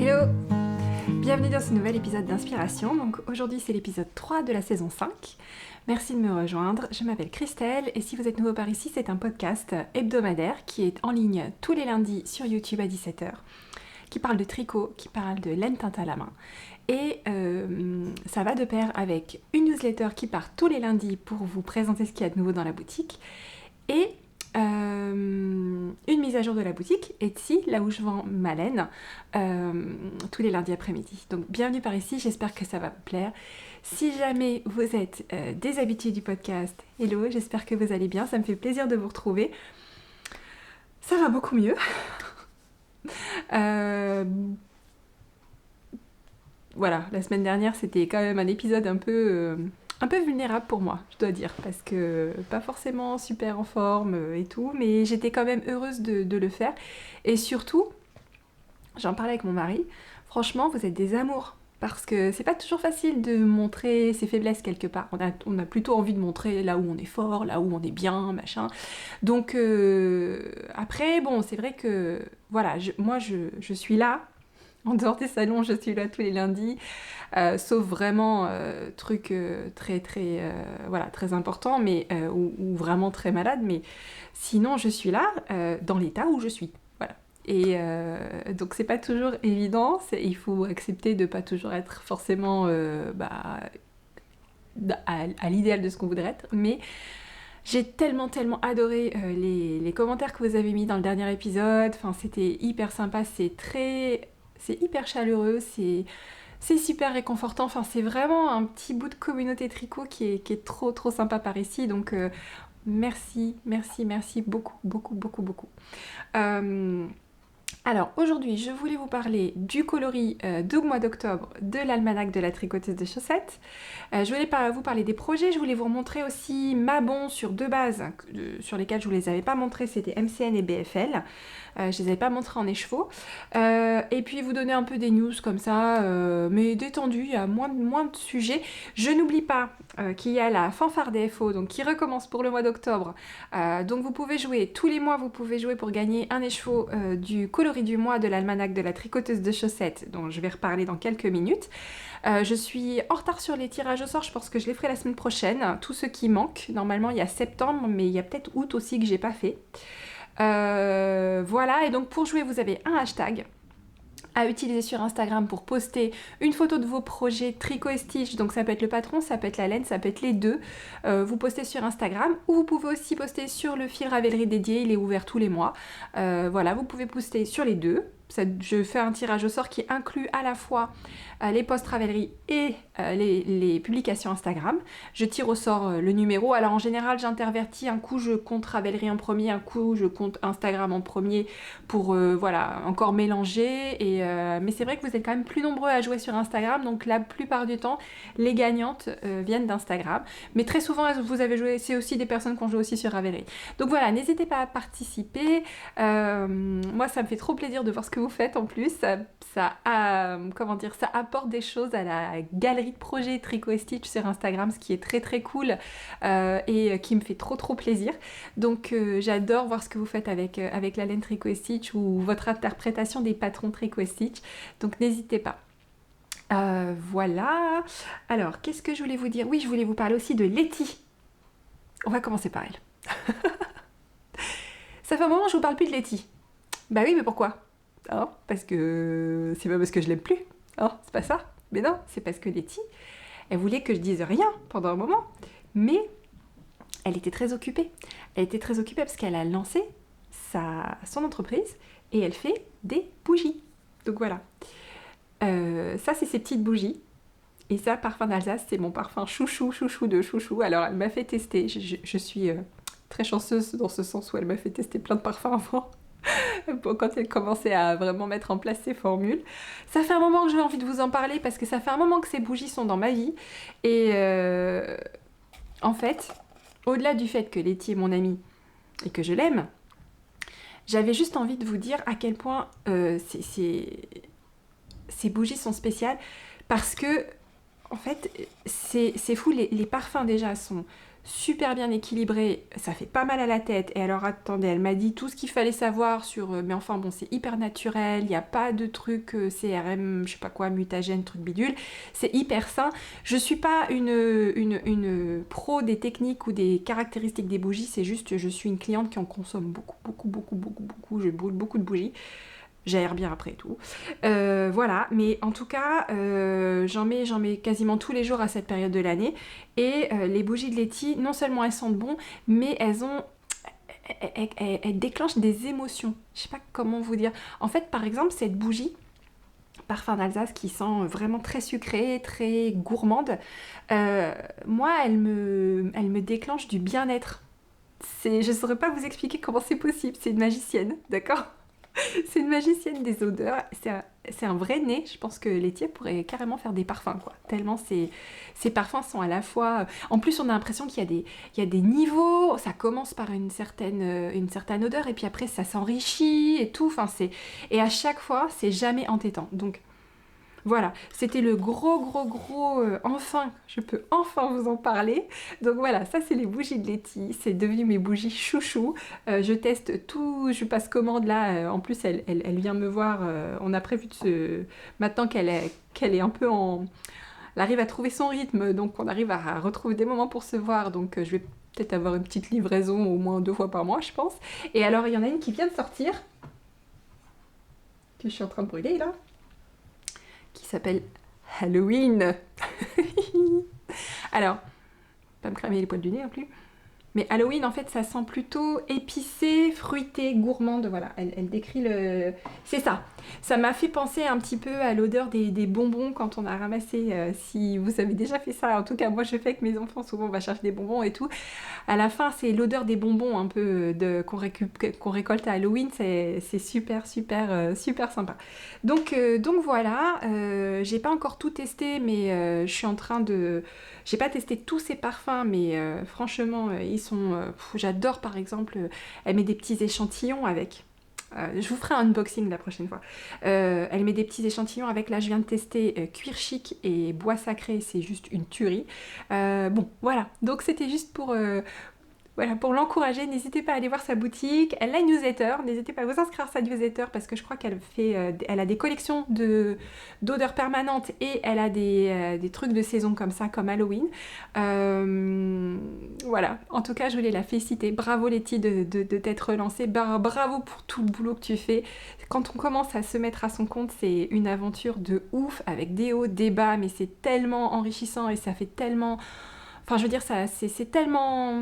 Hello! Bienvenue dans ce nouvel épisode d'Inspiration. Donc aujourd'hui c'est l'épisode 3 de la saison 5. Merci de me rejoindre, je m'appelle Christelle et si vous êtes nouveau par ici, c'est un podcast hebdomadaire qui est en ligne tous les lundis sur YouTube à 17h, qui parle de tricot, qui parle de laine teinte à la main. Et ça va de pair avec une newsletter qui part tous les lundis pour vous présenter ce qu'il y a de nouveau dans la boutique et une mise à jour de la boutique Etsy, là où je vends ma laine, tous les lundis après-midi. Donc bienvenue par ici, j'espère que ça va vous plaire. Si jamais vous êtes des habitués du podcast, hello, j'espère que vous allez bien, ça me fait plaisir de vous retrouver. Ça va beaucoup mieux. Voilà, la semaine dernière c'était quand même un épisode un peu vulnérable pour moi, je dois dire, parce que pas forcément super en forme et tout, mais j'étais quand même heureuse de le faire. Et surtout, j'en parlais avec mon mari, franchement, vous êtes des amours. Parce que c'est pas toujours facile de montrer ses faiblesses quelque part. On a plutôt envie de montrer là où on est fort, là où on est bien, machin. Donc après, bon, c'est vrai que voilà, moi je suis là. En dehors des salons, je suis là tous les lundis, sauf vraiment truc très important, mais ou vraiment très malade. Mais sinon, je suis là dans l'état où je suis. Voilà. Et donc c'est pas toujours évident. Il faut accepter de pas toujours être forcément à l'idéal de ce qu'on voudrait être, mais j'ai tellement adoré les commentaires que vous avez mis dans le dernier épisode. Enfin, c'était hyper sympa, c'est hyper chaleureux, c'est super réconfortant. Enfin, c'est vraiment un petit bout de communauté tricot qui est trop sympa par ici. Donc, merci beaucoup. Alors aujourd'hui, je voulais vous parler du coloris du mois d'octobre de l'almanach de la tricoteuse de chaussettes. Je voulais vous parler des projets, je voulais vous montrer aussi ma bon sur deux bases sur lesquelles je ne vous les avais pas montrées, c'était MCN et BFL. Je ne les avais pas montrées en écheveau. Et puis vous donner un peu des news comme ça, mais détendu, il y a moins de sujets. Je n'oublie pas qu'il y a la fanfare DFO, donc qui recommence pour le mois d'octobre. Donc vous pouvez jouer, tous les mois vous pouvez jouer pour gagner un écheveau du coloris du mois de l'almanach de la tricoteuse de chaussettes, dont je vais reparler dans quelques minutes. Je suis en retard sur les tirages au sort, je pense que je les ferai la semaine prochaine. Tout ce qui manque, normalement il y a septembre, mais il y a peut-être août aussi que j'ai pas fait. Voilà, et donc pour jouer vous avez un hashtag à utiliser sur Instagram pour poster une photo de vos projets tricot et stitch, donc ça peut être le patron, ça peut être la laine, ça peut être les deux. Vous postez sur Instagram ou vous pouvez aussi poster sur le fil Ravelry dédié, il est ouvert tous les mois. Voilà, vous pouvez poster sur les deux. Je fais un tirage au sort qui inclut à la fois les posts Ravelry et les publications Instagram. Je tire au sort le numéro. Alors en général j'intervertis, un coup je compte Ravelry en premier, un coup je compte Instagram en premier pour voilà, encore mélanger. Mais c'est vrai que vous êtes quand même plus nombreux à jouer sur Instagram, donc la plupart du temps les gagnantes viennent d'Instagram. Mais très souvent vous avez joué, c'est aussi des personnes qui ont joué aussi sur Ravelry. Donc voilà, n'hésitez pas à participer. Moi ça me fait trop plaisir de voir ce que vous faites en plus. Ça apporte des choses à la galerie de projets Tricot et Stitch sur Instagram, ce qui est très cool et qui me fait trop plaisir. Donc j'adore voir ce que vous faites avec la laine Tricot et Stitch ou votre interprétation des patrons Tricot et Stitch. Donc n'hésitez pas. Voilà. Alors, qu'est-ce que je voulais vous dire? Oui, je voulais vous parler aussi de Letty. On va commencer par elle. Ça fait un moment que je vous parle plus de Letty. Bah oui, mais pourquoi? Oh, parce que c'est pas parce que je l'aime plus. Oh, c'est pas ça. Mais non, c'est parce que Letty, elle voulait que je dise rien pendant un moment. Mais elle était très occupée. Elle était très occupée parce qu'elle a lancé son entreprise et elle fait des bougies. Donc voilà. Ça, c'est ses petites bougies. Et ça, Parfum d'Alsace, c'est mon parfum chouchou de chouchou. Alors, elle m'a fait tester. Je suis très chanceuse dans ce sens où elle m'a fait tester plein de parfums avant. Quand elle commençait à vraiment mettre en place ses formules. Ça fait un moment que j'ai envie de vous en parler parce que ça fait un moment que ces bougies sont dans ma vie. Et en fait, au-delà du fait que Letty est mon amie et que je l'aime, j'avais juste envie de vous dire à quel point ces bougies sont spéciales parce que en fait, c'est fou, les parfums déjà sont super bien équilibrés, ça fait pas mal à la tête. Et alors attendez, elle m'a dit tout ce qu'il fallait savoir sur... mais enfin bon, c'est hyper naturel, il n'y a pas de truc CRM, je sais pas quoi, mutagène, truc bidule. C'est hyper sain. Je suis pas une pro des techniques ou des caractéristiques des bougies, c'est juste je suis une cliente qui en consomme beaucoup, beaucoup, beaucoup, beaucoup, beaucoup. Je brûle beaucoup de bougies. J'aère bien après tout. Voilà, mais en tout cas, j'en mets quasiment tous les jours à cette période de l'année. Et les bougies de Letty, non seulement elles sentent bon, mais elles déclenchent des émotions. Je sais pas comment vous dire. En fait, par exemple, cette bougie, parfum d'Alsace qui sent vraiment très sucrée, très gourmande, moi, elle me déclenche du bien-être. Je ne saurais pas vous expliquer comment c'est possible, c'est une magicienne, d'accord? C'est une magicienne des odeurs. C'est un vrai nez. Je pense que Laitier pourrait carrément faire des parfums, quoi. Tellement ces parfums sont à la fois... En plus, on a l'impression il y a des niveaux. Ça commence par une certaine odeur et puis après, ça s'enrichit et tout. Enfin, et à chaque fois, c'est jamais entêtant. Donc, voilà, c'était le gros, enfin, je peux enfin vous en parler. Donc voilà, ça c'est les bougies de Letty, c'est devenu mes bougies chouchou. Je teste tout, je passe commande là, en plus elle vient me voir, on a prévu maintenant qu'elle est un peu en... Elle arrive à trouver son rythme, donc on arrive à retrouver des moments pour se voir, donc je vais peut-être avoir une petite livraison au moins 2 fois par mois, je pense. Et alors il y en a une qui vient de sortir, que je suis en train de brûler là, qui s'appelle Halloween. Alors, pas me cramer les poils du nez non plus. Mais Halloween, en fait, ça sent plutôt épicé, fruité, gourmande. Voilà, elle décrit le... C'est ça. Ça m'a fait penser un petit peu à l'odeur des bonbons quand on a ramassé. Si vous avez déjà fait ça, en tout cas, moi je fais avec mes enfants. Souvent, on va chercher des bonbons et tout. À la fin, c'est l'odeur des bonbons un peu qu'on récolte à Halloween. C'est super sympa. Donc voilà, j'ai pas encore tout testé, mais je suis en train de... J'ai pas testé tous ces parfums, mais franchement, ils sont... j'adore par exemple, elle met des petits échantillons avec. Je vous ferai un unboxing la prochaine fois. Elle met des petits échantillons avec, là je viens de tester Cuir Chic et Bois Sacré, c'est juste une tuerie. Bon, voilà, donc c'était juste voilà, pour l'encourager, n'hésitez pas à aller voir sa boutique. Elle a une newsletter, n'hésitez pas à vous inscrire à sa newsletter parce que je crois qu'elle elle a des collections d'odeurs permanentes et elle a des trucs de saison comme ça, comme Halloween. Voilà, en tout cas, je voulais la féliciter. Bravo Letty de t'être relancée. Bravo pour tout le boulot que tu fais. Quand on commence à se mettre à son compte, c'est une aventure de ouf avec des hauts, des bas, mais c'est tellement enrichissant et ça fait tellement... Enfin, je veux dire, c'est tellement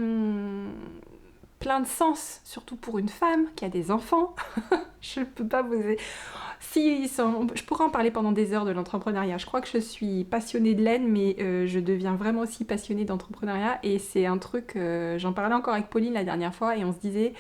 plein de sens, surtout pour une femme qui a des enfants. Je peux pas vous... je pourrais en parler pendant des heures de l'entrepreneuriat. Je crois que je suis passionnée de laine, mais je deviens vraiment aussi passionnée d'entrepreneuriat. Et c'est un truc, j'en parlais encore avec Pauline la dernière fois, et on se disait,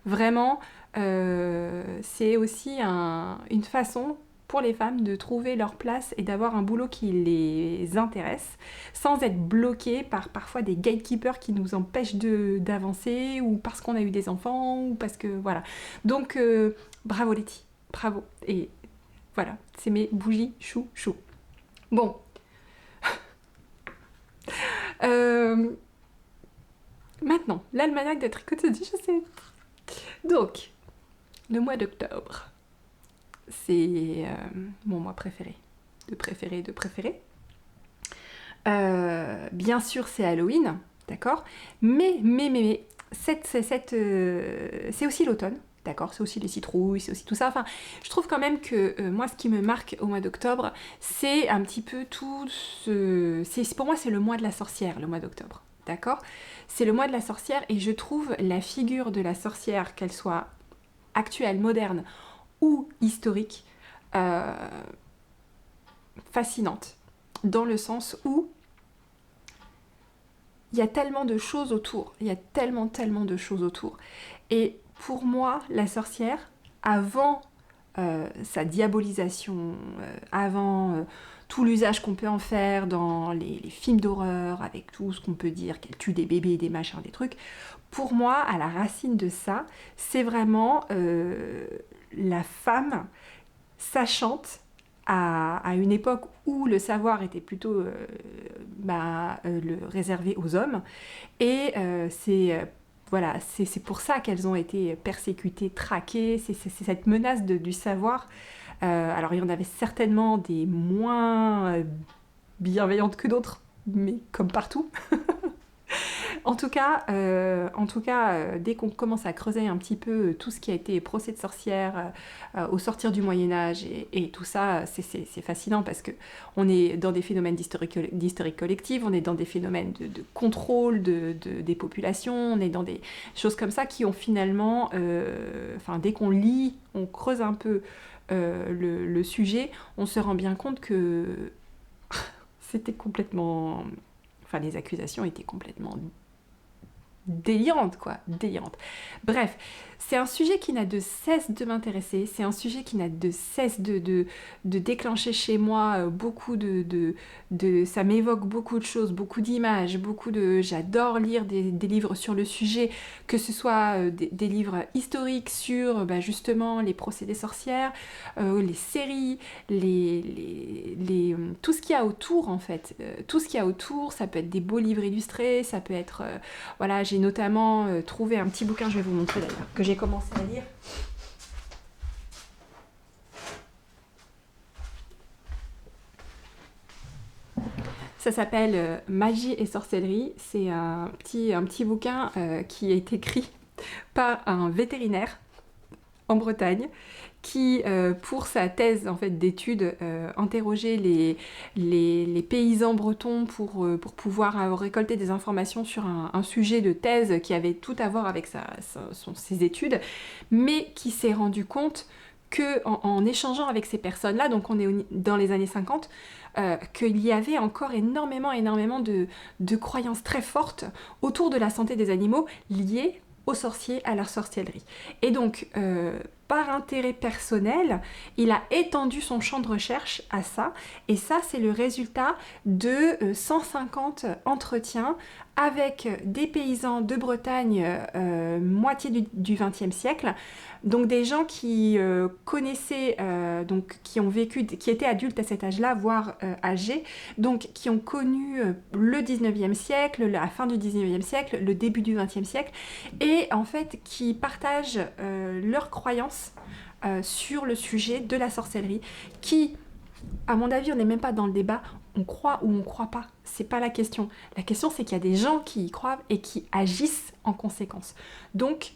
vraiment, c'est aussi une façon pour les femmes de trouver leur place et d'avoir un boulot qui les intéresse, sans être bloquées par parfois des gatekeepers qui nous empêchent d'avancer, ou parce qu'on a eu des enfants, ou parce que... Voilà. Donc, bravo Letty, bravo. Et voilà, c'est mes bougies chou. Bon. Maintenant, l'almanach de tricoteuse, je sais. Donc, le mois d'octobre, c'est mon mois préféré. De préféré. Bien sûr, c'est Halloween, d'accord. Mais, c'est aussi l'automne. D'accord, c'est aussi les citrouilles, c'est aussi tout ça. Enfin, je trouve quand même que moi, ce qui me marque au mois d'octobre, c'est un petit peu tout ce... Pour moi, c'est le mois de la sorcière, le mois d'octobre. D'accord. C'est le mois de la sorcière et je trouve la figure de la sorcière, qu'elle soit actuelle, moderne ou historique, fascinante. Dans le sens où il y a tellement de choses autour. Il y a tellement de choses autour. Et pour moi, la sorcière, avant sa diabolisation, avant tout l'usage qu'on peut en faire dans les films d'horreur, avec tout ce qu'on peut dire, qu'elle tue des bébés, des machins, des trucs, pour moi, à la racine de ça, c'est vraiment la femme sachante à une époque où le savoir était plutôt réservé aux hommes. Et voilà, c'est pour ça qu'elles ont été persécutées, traquées, c'est cette menace du savoir. Alors il y en avait certainement des moins bienveillantes que d'autres, mais comme partout. En tout cas, dès qu'on commence à creuser un petit peu tout ce qui a été procès de sorcières au sortir du Moyen-Âge et tout ça, c'est fascinant parce qu'on est dans des phénomènes d'historique collective, on est dans des phénomènes de contrôle des populations, on est dans des choses comme ça qui ont finalement, dès qu'on lit, on creuse un peu le sujet, on se rend bien compte que c'était complètement... Enfin, les accusations étaient complètement délirante, quoi, délirante. Bref, c'est un sujet qui n'a de cesse de m'intéresser, c'est un sujet qui n'a de cesse de déclencher chez moi beaucoup ça m'évoque beaucoup de choses, beaucoup d'images, j'adore lire des livres sur le sujet, que ce soit des livres historiques sur justement les procès des sorcières, les séries, tout ce qu'il y a autour en fait, tout ce qu'il y a autour, ça peut être des beaux livres illustrés, ça peut être, voilà, j'ai notamment trouvé un petit bouquin, je vais vous montrer d'ailleurs, que j'ai commencé à lire. Ça s'appelle Magie et sorcellerie. C'est un petit bouquin qui est écrit par un vétérinaire en Bretagne qui, pour sa thèse en fait, d'études, interrogeait les paysans bretons pour pouvoir récolter des informations sur un sujet de thèse qui avait tout à voir avec ses études, mais qui s'est rendu compte qu'en échangeant avec ces personnes-là, donc on est dans les années 50, qu'il y avait encore énormément de croyances très fortes autour de la santé des animaux liées aux sorciers, à leur sorcellerie. Et donc, par intérêt personnel, il a étendu son champ de recherche à ça, et ça, c'est le résultat de 150 entretiens avec des paysans de Bretagne, moitié du XXe siècle, donc des gens qui connaissaient, donc qui ont vécu, qui étaient adultes à cet âge-là, voire âgés, donc qui ont connu le 19e siècle, la fin du 19e siècle, le début du 20e siècle, et en fait qui partagent leurs croyances sur le sujet de la sorcellerie, qui, à mon avis, on n'est même pas dans le débat, on croit ou on croit pas, c'est pas la question. La question, c'est qu'il y a des gens qui y croient et qui agissent en conséquence. Donc,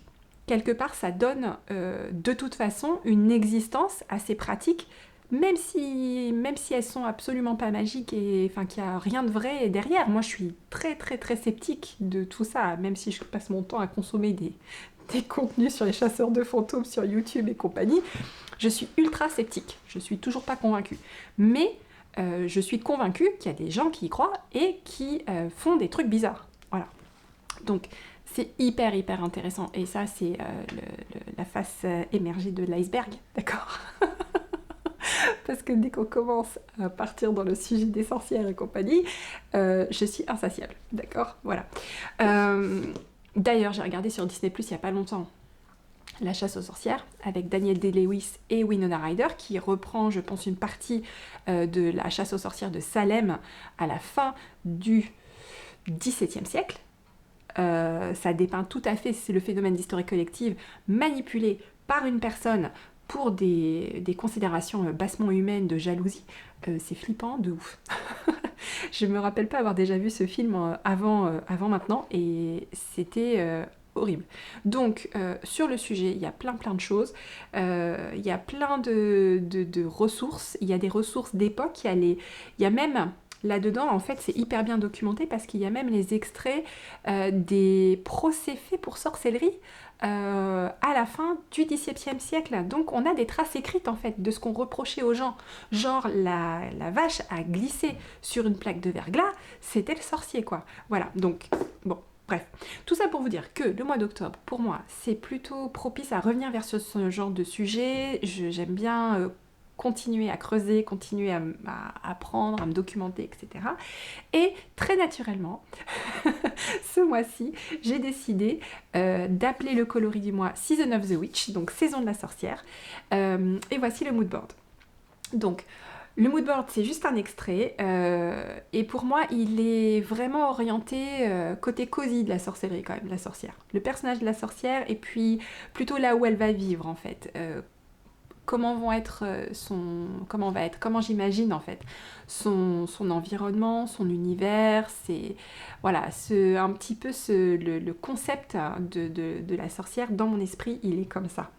quelque part, ça donne de toute façon une existence à ces pratiques, même si elles sont absolument pas magiques et enfin qu'il n'y a rien de vrai derrière. Moi, je suis très très très sceptique de tout ça, même si je passe mon temps à consommer des contenus sur les chasseurs de fantômes sur YouTube et compagnie. Je suis ultra sceptique, je suis toujours pas convaincue. Mais je suis convaincue qu'il y a des gens qui y croient et qui font des trucs bizarres. Voilà. Donc, c'est hyper intéressant. Et ça, c'est la face émergée de l'iceberg, d'accord? Parce que dès qu'on commence à partir dans le sujet des sorcières et compagnie, je suis insatiable, d'accord? Voilà. D'ailleurs, j'ai regardé sur Disney+, il n'y a pas longtemps, La chasse aux sorcières, avec Daniel Day-Lewis et Winona Ryder, qui reprend, je pense, une partie de la chasse aux sorcières de Salem à la fin du XVIIe siècle. Ça dépeint tout à fait, c'est le phénomène d'historique collective manipulé par une personne pour des considérations bassement humaines de jalousie. C'est flippant de ouf. Je me rappelle pas avoir déjà vu ce film avant maintenant, et c'était horrible. Donc, sur le sujet, il y a plein de choses. Il y a plein de ressources. Il y a des ressources d'époque. Il y a même... Là-dedans, en fait, c'est hyper bien documenté parce qu'il y a même les extraits des procès faits pour sorcellerie à la fin du XVIIe siècle. Donc, on a des traces écrites, en fait, de ce qu'on reprochait aux gens. Genre, la vache a glissé sur une plaque de verglas, c'était le sorcier, quoi. Voilà, donc, bon, bref. Tout ça pour vous dire que le mois d'octobre, pour moi, c'est plutôt propice à revenir vers ce genre de sujet. J'aime bien... continuer à creuser, continuer à apprendre, à me documenter, etc. Et très naturellement, ce mois-ci, j'ai décidé d'appeler le coloris du mois Season of the Witch, donc saison de la sorcière. Et voici le mood board. Donc, Le mood board, c'est juste un extrait, et pour moi, il est vraiment orienté côté cosy de la sorcellerie quand même, la sorcière. Le personnage de la sorcière, et puis plutôt là où elle va vivre en fait. Comment vont être comment j'imagine en fait son environnement, son univers, c'est voilà, un petit peu le concept de la sorcière dans mon esprit, il est comme ça.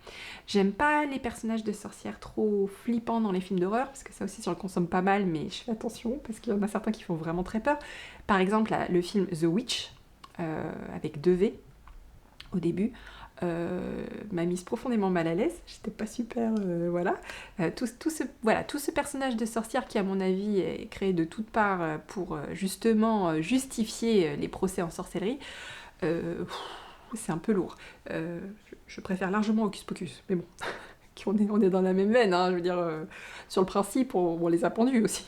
J'aime pas les personnages de sorcières trop flippants dans les films d'horreur, parce que ça aussi j'en consomme pas mal, mais je fais attention, parce qu'il y en a certains qui font vraiment très peur. Par exemple, le film The Witch, avec 2 V au début, m'a mise profondément mal à l'aise. J'étais pas super, voilà. Tout ce personnage de sorcière qui, à mon avis, est créé de toutes parts pour justement justifier les procès en sorcellerie, c'est un peu lourd. Je préfère largement Hocus Pocus, mais bon, on est dans la même veine, hein, je veux dire, sur le principe, on les a pendus aussi,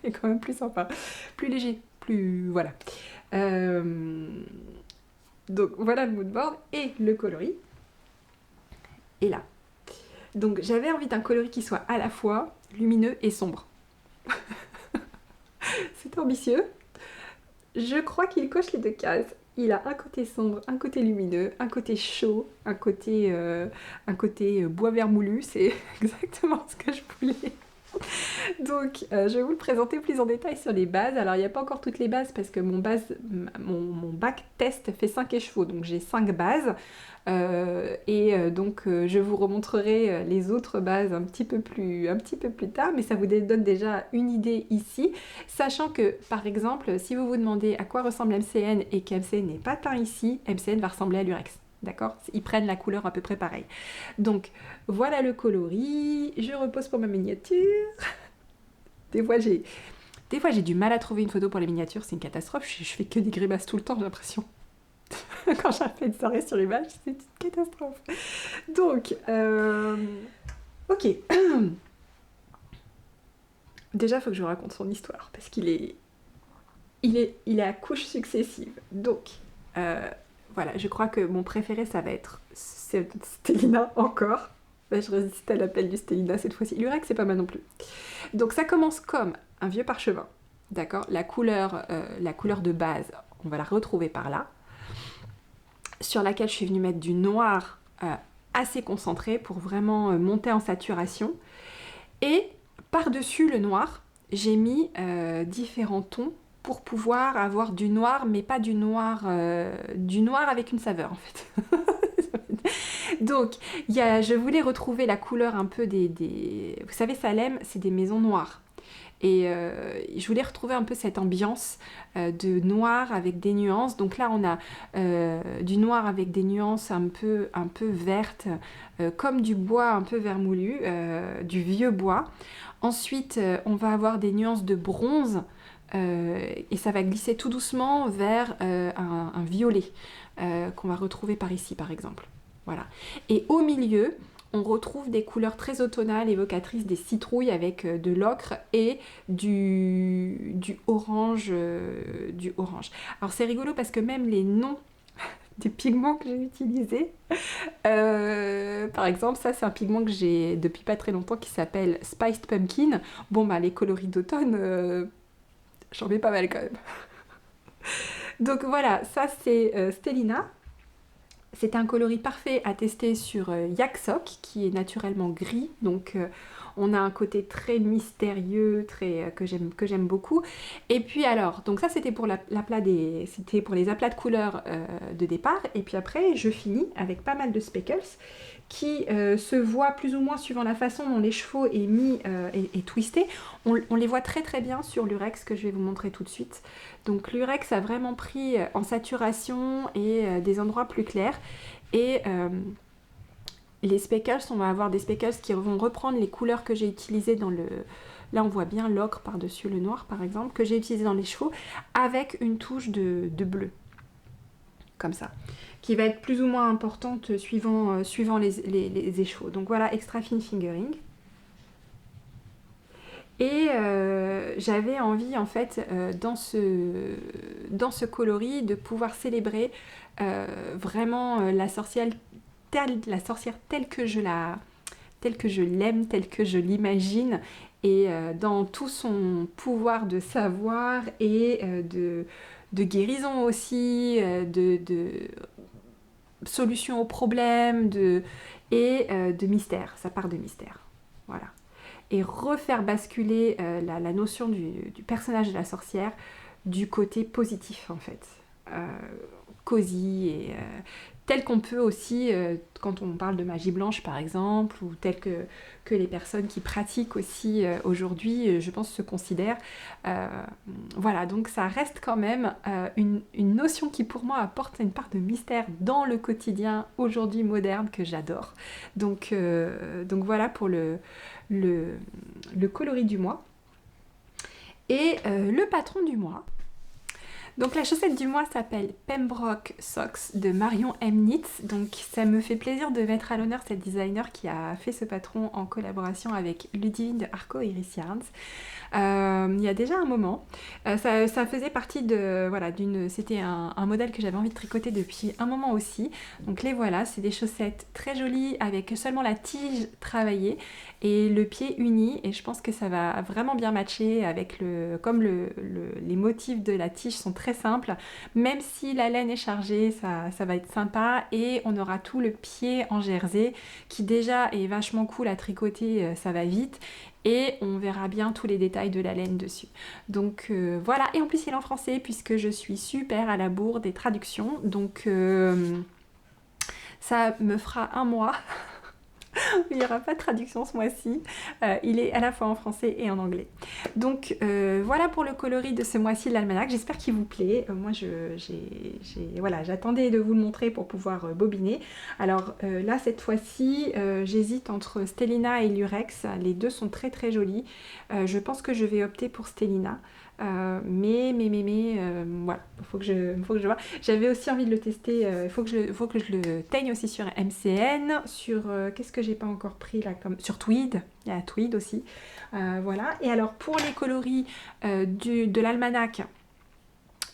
mais quand même plus sympa, plus léger, plus... voilà. Donc voilà le mood board et le coloris. Et là. Donc j'avais envie d'un coloris qui soit à la fois lumineux et sombre. C'est ambitieux. Je crois qu'il coche les 2 cases. Il a un côté sombre, un côté lumineux, un côté chaud, un côté bois vermoulu. C'est exactement ce que je voulais. Donc, je vais vous le présenter plus en détail sur les bases. Alors, il n'y a pas encore toutes les bases parce que mon bac test fait 5 écheveaux. Donc, j'ai 5 bases. Donc, je vous remontrerai les autres bases un petit peu plus tard. Mais ça vous donne déjà une idée ici. Sachant que, par exemple, si vous vous demandez à quoi ressemble MCN et qu'MCN n'est pas peint ici, MCN va ressembler à l'Urex. D'accord? Ils prennent la couleur à peu près pareil. Donc, voilà le coloris. Je repose pour ma miniature. Des fois, j'ai du mal à trouver une photo pour les miniatures. C'est une catastrophe. Je fais que des grimaces tout le temps, j'ai l'impression. Quand j'ai fait une soirée sur image, c'est une catastrophe. Donc, ok. Déjà, il faut que je vous raconte son histoire. Parce qu'il est à couches successives. Donc, voilà, je crois que mon préféré, ça va être Stélina encore. Bah, je résiste à l'appel du Stélina cette fois-ci. L'Urex, c'est pas mal non plus. Donc ça commence comme un vieux parchemin. D'accord, la couleur de base, on va la retrouver par là. Sur laquelle je suis venue mettre du noir assez concentré pour vraiment monter en saturation. Et par-dessus le noir, j'ai mis différents tons pour pouvoir avoir du noir, mais pas du noir avec une saveur en fait. Donc, je voulais retrouver la couleur un peu des... Vous savez, Salem, c'est des maisons noires. Et je voulais retrouver un peu cette ambiance de noir avec des nuances. Donc là, on a du noir avec des nuances un peu vertes, comme du bois un peu vermoulu, du vieux bois. Ensuite, on va avoir des nuances de bronze. Et ça va glisser tout doucement vers un violet qu'on va retrouver par ici, par exemple. Voilà. Et au milieu, on retrouve des couleurs très automnales, évocatrices des citrouilles avec de l'ocre et du orange. Alors c'est rigolo parce que même les noms des pigments que j'ai utilisés, par exemple, ça c'est un pigment que j'ai depuis pas très longtemps qui s'appelle Spiced Pumpkin. Bon bah les coloris d'automne, j'en mets pas mal quand même. Donc voilà, ça c'est Stélina. C'est un coloris parfait à tester sur Yaksock, qui est naturellement gris, donc on a un côté très mystérieux, que j'aime beaucoup. Et puis alors, donc ça c'était pour c'était pour les aplats de couleurs de départ, et puis après je finis avec pas mal de speckles qui se voient plus ou moins suivant la façon dont l'écheveau est mis et twisté. On les voit très très bien sur l'Urex que je vais vous montrer tout de suite. Donc l'Urex a vraiment pris en saturation et des endroits plus clairs. Et les speckles, on va avoir des speckles qui vont reprendre les couleurs que j'ai utilisées dans le... Là on voit bien l'ocre par-dessus le noir par exemple, que j'ai utilisé dans les chevaux, avec une touche de bleu. Comme ça, qui va être plus ou moins importante suivant les échevaux. Donc voilà, extra fine fingering. Et j'avais envie en fait dans ce coloris de pouvoir célébrer vraiment la sorcière telle que je l'aime, telle que je l'imagine, et dans tout son pouvoir de savoir et de guérison aussi, de solution aux problèmes, et de mystère, ça part de mystère. Voilà. Et refaire basculer la notion du personnage de la sorcière du côté positif en fait. Cosy et tel qu'on peut aussi, quand on parle de magie blanche par exemple, ou tel que les personnes qui pratiquent aussi aujourd'hui, je pense, se considèrent. Voilà, donc ça reste quand même une notion qui pour moi apporte une part de mystère dans le quotidien aujourd'hui moderne que j'adore. Donc voilà pour le coloris du mois. Et le patron du mois. Donc la chaussette du mois s'appelle Pembroke Socks de Marion M. Knits. Donc ça me fait plaisir de mettre à l'honneur cette designer qui a fait ce patron en collaboration avec Ludivine de Arco Iris Yarns. Il y a déjà un moment. Ça faisait partie de, voilà, c'était un modèle que j'avais envie de tricoter depuis un moment aussi. Donc les voilà, c'est des chaussettes très jolies avec seulement la tige travaillée et le pied uni, et je pense que ça va vraiment bien matcher avec les motifs de la tige sont très simples. Même si la laine est chargée, ça va être sympa, et on aura tout le pied en jersey qui déjà est vachement cool à tricoter, ça va vite. Et on verra bien tous les détails de la laine dessus. Donc voilà, et en plus il est en français puisque je suis super à la bourre des traductions. Donc ça me fera un mois. Il n'y aura pas de traduction ce mois-ci. Il est à la fois en français et en anglais. Donc voilà pour le coloris de ce mois-ci de l'almanach. J'espère qu'il vous plaît. Moi, voilà, j'attendais de vous le montrer pour pouvoir bobiner. Alors là, cette fois-ci, j'hésite entre Stellina et Lurex. Les deux sont très très jolis. Je pense que je vais opter pour Stellina. Mais voilà, faut que je vois. J'avais aussi envie de le tester, il faut que je le teigne aussi sur MCN, sur qu'est-ce que j'ai pas encore pris là, comme sur Tweed, il y a Tweed aussi. Voilà, et alors pour les coloris de l'almanach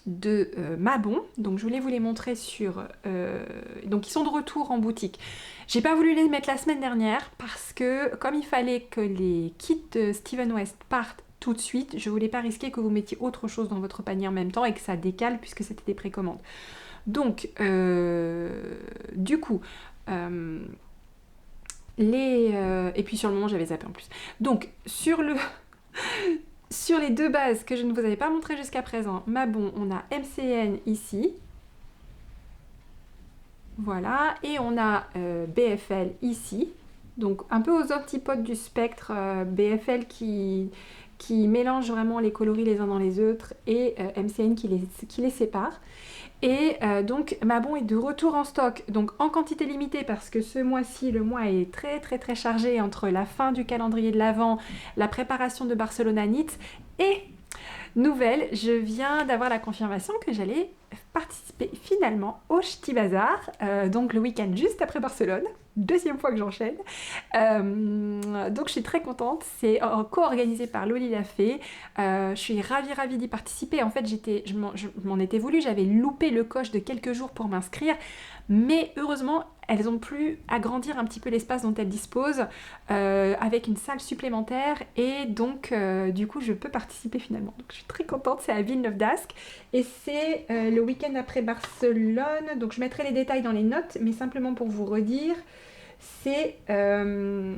de Mabon, donc je voulais vous les montrer donc ils sont de retour en boutique. J'ai pas voulu les mettre la semaine dernière parce que comme il fallait que les kits de Steven West partent tout de suite, je voulais pas risquer que vous mettiez autre chose dans votre panier en même temps et que ça décale puisque c'était des précommandes. Donc du coup et puis sur le moment j'avais zappé en plus. Donc sur les deux bases que je ne vous avais pas montré jusqu'à présent, Mabon, on a MCN ici. Voilà, et on a BFL ici. Donc un peu aux antipodes du spectre, BFL qui mélange vraiment les coloris les uns dans les autres, et MCN qui les sépare. Et donc Mabon est de retour en stock, donc en quantité limitée parce que ce mois-ci, le mois est très très très chargé entre la fin du calendrier de l'Avent, la préparation de Barcelona Knits, et nouvelle, je viens d'avoir la confirmation que j'allais participer finalement au Ch'ti Bazar, donc le week-end juste après Barcelone, deuxième fois que j'enchaîne. Donc je suis très contente, c'est co-organisé par Loli Lafay. Je suis ravie d'y participer. En fait, je m'en étais voulu, j'avais loupé le coche de quelques jours pour m'inscrire, mais heureusement, elles ont pu agrandir un petit peu l'espace dont elles disposent avec une salle supplémentaire, et donc du coup je peux participer finalement. Donc je suis très contente, c'est à Villeneuve d'Ascq et c'est le week-end après Barcelone, donc je mettrai les détails dans les notes, mais simplement pour vous redire, c'est 15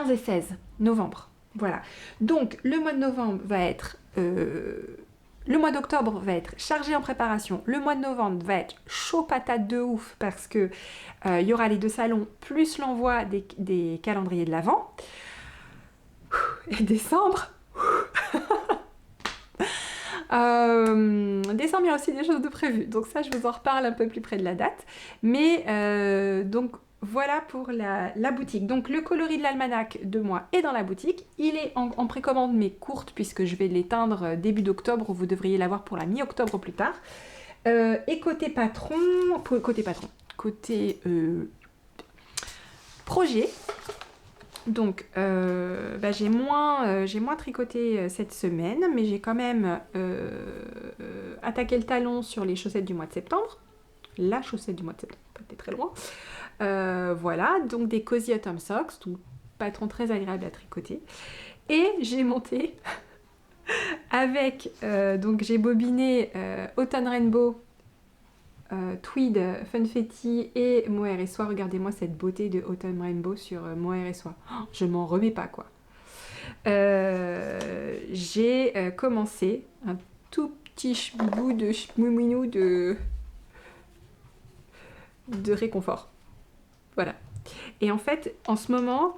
et 16 novembre. Voilà, donc le mois de novembre va être... le mois d'octobre va être chargé en préparation. Le mois de novembre va être chaud patate de ouf parce que y aura les deux salons plus l'envoi des calendriers de l'Avent. Et décembre. Décembre, il y a aussi des choses de prévues. Donc ça, je vous en reparle un peu plus près de la date. Mais donc voilà pour la boutique. Donc le coloris de l'almanach de moi est dans la boutique. Il est en précommande mais courte puisque je vais l'éteindre début d'octobre. Vous devriez l'avoir pour la mi-octobre plus tard. Et côté projet. Donc j'ai moins tricoté cette semaine, mais j'ai quand même attaqué le talon sur les chaussettes du mois de septembre. La chaussette du mois de septembre, pas très loin. Voilà, donc des Cozy Autumn Socks, donc patron très agréable à tricoter. Et j'ai monté avec, donc j'ai bobiné Autumn Rainbow, Tweed, Funfetti et Mohair et Soie. Regardez-moi cette beauté de Autumn Rainbow sur Mohair et Soie. Oh, je m'en remets pas, quoi. J'ai commencé un tout petit bout de chmouminou de réconfort. Voilà. Et en fait, en ce moment,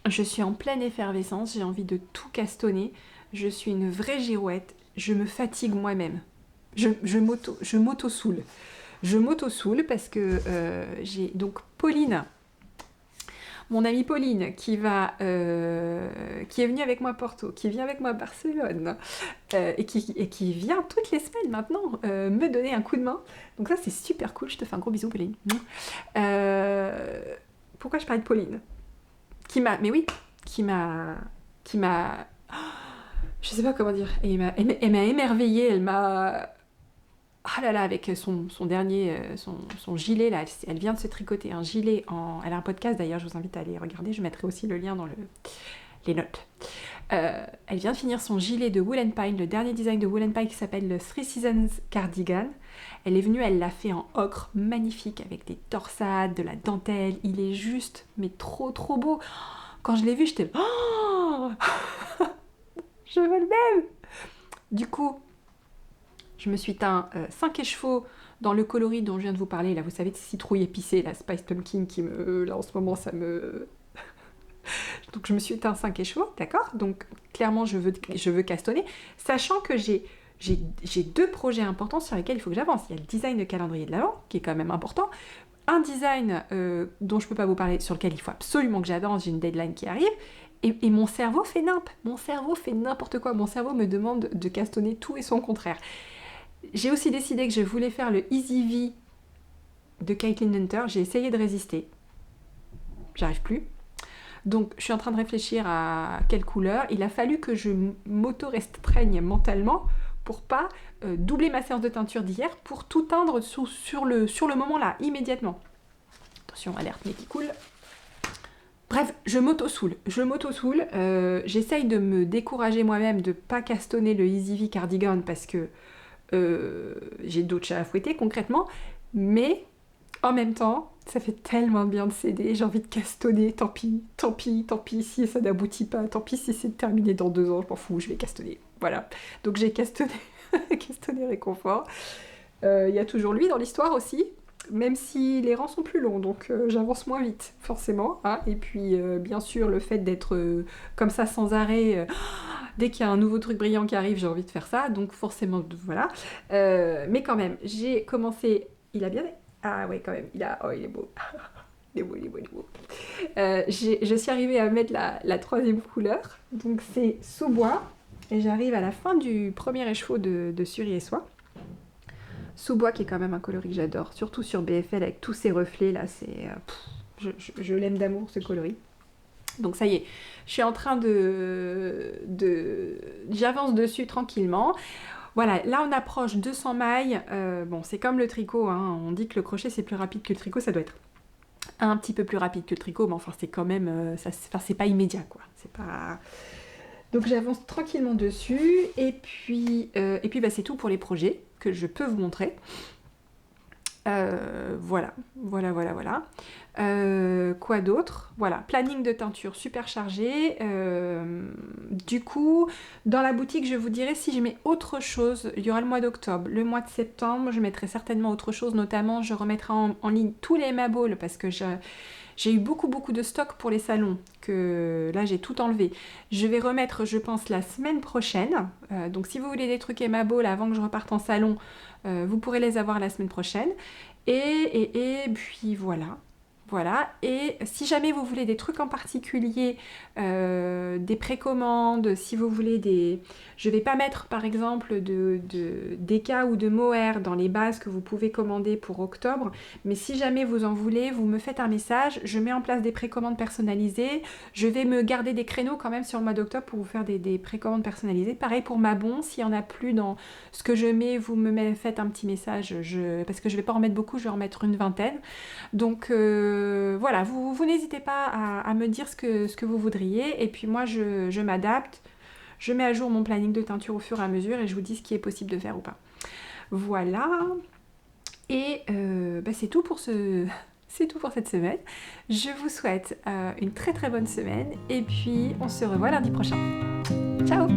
je suis en pleine effervescence, j'ai envie de tout castonner. Je suis une vraie girouette, je me fatigue moi-même. Je m'auto-soule. Je m'auto-soule parce que j'ai donc Pauline, mon amie Pauline, qui est venue avec moi à Porto, qui vient avec moi à Barcelone, et qui vient toutes les semaines maintenant me donner un coup de main. Donc ça, c'est super cool. Je te fais un gros bisou, Pauline. Pourquoi je parle de Pauline ? Mais oui, qui m'a, je sais pas comment dire, elle m'a émerveillée, elle m'a, ah là là, avec son dernier, son gilet là, elle vient de se tricoter un gilet elle a un podcast d'ailleurs, je vous invite à aller regarder, je mettrai aussi le lien dans les notes. Elle vient de finir son gilet de Wool & Pine, le dernier design de Wool & Pine qui s'appelle le Three Seasons Cardigan. Elle est venue, elle l'a fait en ocre, magnifique, avec des torsades, de la dentelle, il est juste, mais trop trop beau. Quand je l'ai vu, j'étais... Oh je veux le même. Du coup, je me suis teint 5 écheveaux dans le coloris dont je viens de vous parler. Là, vous savez, citrouille épicée, la Spice Pumpkin qui me... Là, en ce moment, ça me... Donc, je me suis teint 5 écheveaux, d'accord ? Donc, clairement, je veux castonner. Sachant que j'ai 2 projets importants sur lesquels il faut que j'avance. Il y a le design de calendrier de l'Avent, qui est quand même important. Un design dont je ne peux pas vous parler, sur lequel il faut absolument que j'avance, j'ai une deadline qui arrive, et mon cerveau fait n'importe quoi, mon cerveau me demande de castonner tout et son contraire. J'ai aussi décidé que je voulais faire le Easy V de Caitlin Hunter, j'ai essayé de résister, j'arrive plus. Donc je suis en train de réfléchir à quelle couleur, il a fallu que je m'auto-restreigne mentalement pour pas doubler ma séance de teinture d'hier pour tout teindre sur le moment là, immédiatement. Attention, alerte, mais qui coule. Bref, je m'auto-soule. J'essaye de me décourager moi-même de pas castonner le Easy V Cardigan parce que j'ai d'autres chats à fouetter concrètement, mais en même temps, ça fait tellement bien de céder, j'ai envie de castonner, tant pis si ça n'aboutit pas, tant pis si c'est terminé dans 2 ans, je m'en fous, je vais castonner. Voilà, donc j'ai castonné Réconfort. Il y a toujours lui dans l'histoire aussi, même si les rangs sont plus longs, donc j'avance moins vite, forcément. Hein. Et puis, bien sûr, le fait d'être comme ça sans arrêt, dès qu'il y a un nouveau truc brillant qui arrive, j'ai envie de faire ça, donc forcément, voilà. Mais quand même, j'ai commencé... Il a bien... Ah ouais, quand même, il est beau. Il est beau. Je suis arrivée à mettre la 3e couleur, donc c'est sous-bois, et j'arrive à la fin du premier écheveau de Suri et Soie. Sous-bois qui est quand même un coloris que j'adore, surtout sur BFL avec tous ces reflets là, c'est... je l'aime d'amour ce coloris. Donc ça y est, je suis en train j'avance dessus tranquillement. Voilà, là on approche 200 mailles, bon c'est comme le tricot, hein. On dit que le crochet c'est plus rapide que le tricot, ça doit être un petit peu plus rapide que le tricot, mais enfin c'est quand même, c'est pas immédiat quoi, c'est pas... Donc j'avance tranquillement dessus, et puis bah, c'est tout pour les projets que je peux vous montrer. Voilà. Quoi d'autre ? Voilà, planning de teinture super chargé. Du coup, dans la boutique, je vous dirai si je mets autre chose. Il y aura le mois d'octobre. Le mois de septembre, je mettrai certainement autre chose. Notamment, je remettrai en ligne tous les Maball parce que j'ai eu beaucoup de stock pour les salons. Que là, j'ai tout enlevé. Je vais remettre, je pense, la semaine prochaine. Donc, si vous voulez des trucs Maball avant que je reparte en salon, vous pourrez les avoir la semaine prochaine. Et puis voilà. Voilà, et si jamais vous voulez des trucs en particulier, des précommandes, si vous voulez des... Je vais pas mettre par exemple d'Eka ou de Mohair dans les bases que vous pouvez commander pour octobre, mais si jamais vous en voulez, vous me faites un message, je mets en place des précommandes personnalisées, je vais me garder des créneaux quand même sur le mois d'octobre pour vous faire des précommandes personnalisées. Pareil pour Mabon, s'il y en a plus dans ce que je mets, faites un petit message, parce que je vais pas en mettre beaucoup, je vais en mettre une 20aine. Donc voilà, vous n'hésitez pas à me dire ce que vous voudriez. Et puis moi, je m'adapte. Je mets à jour mon planning de teinture au fur et à mesure et je vous dis ce qui est possible de faire ou pas. Voilà. Et c'est tout pour c'est tout pour cette semaine. Je vous souhaite une très très bonne semaine et puis on se revoit lundi prochain. Ciao!